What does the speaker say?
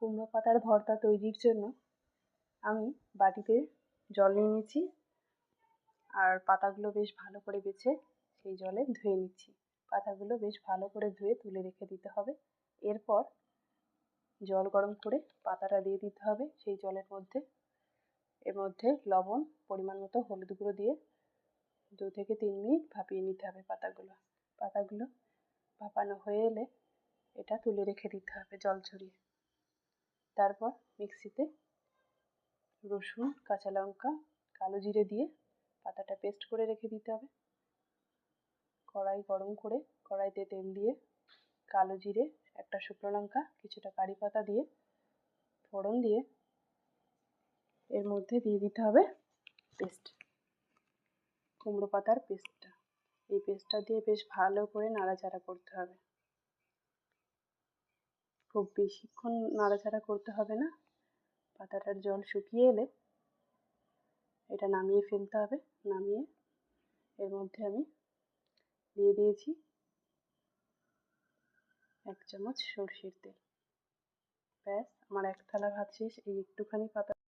কুমড়ো পাতার ভর্তা তৈরির জন্য আমি বাটিতে জল নিয়ে নিচ্ছি আর পাতাগুলো বেশ ভালো করে বেছে সেই জলে ধুয়ে নিচ্ছি। পাতাগুলো বেশ ভালো করে ধুয়ে তুলে রেখে দিতে হবে। এরপর জল গরম করে পাতাটা দিয়ে দিতে হবে সেই জলের মধ্যে। এর মধ্যে লবণ, পরিমাণ মতো হলুদ গুঁড়ো দিয়ে 2 থেকে 3 মিনিট ভাপিয়ে নিতে হবে পাতাগুলো ভাপানো হয়ে এলে এটা তুলে রেখে দিতে হবে জল ঝরিয়ে। তারপর মিক্সিতে রসুন, কাঁচা লঙ্কা, কালো জিরে দিয়ে পাতাটা পেস্ট করে রেখে দিতে হবে। কড়াই গরম করে কড়াইতে তেল দিয়ে কালো জিরে, একটা শুকনো লঙ্কা, কিছুটা কারি পাতা দিয়ে ফোড়ন দিয়ে এর মধ্যে দিয়ে দিতে হবে কুমড়ো পাতার পেস্টটা। এই পেস্টটা দিয়ে বেশ ভালো করে নাড়াচাড়া করতে হবে। খুব বেশিক্ষণ নাড়াচাড়া করতে হবে না। পাতাটার জল শুকিয়ে এলে এটা নামিয়ে ফেলতে হবে। নামিয়ে এর মধ্যে আমি দিয়ে দিয়েছি 1 চামচ সরষের তেল। ব্যাস, আমার 1 থালা ভাত শেষ। এই একটুখানি পাতা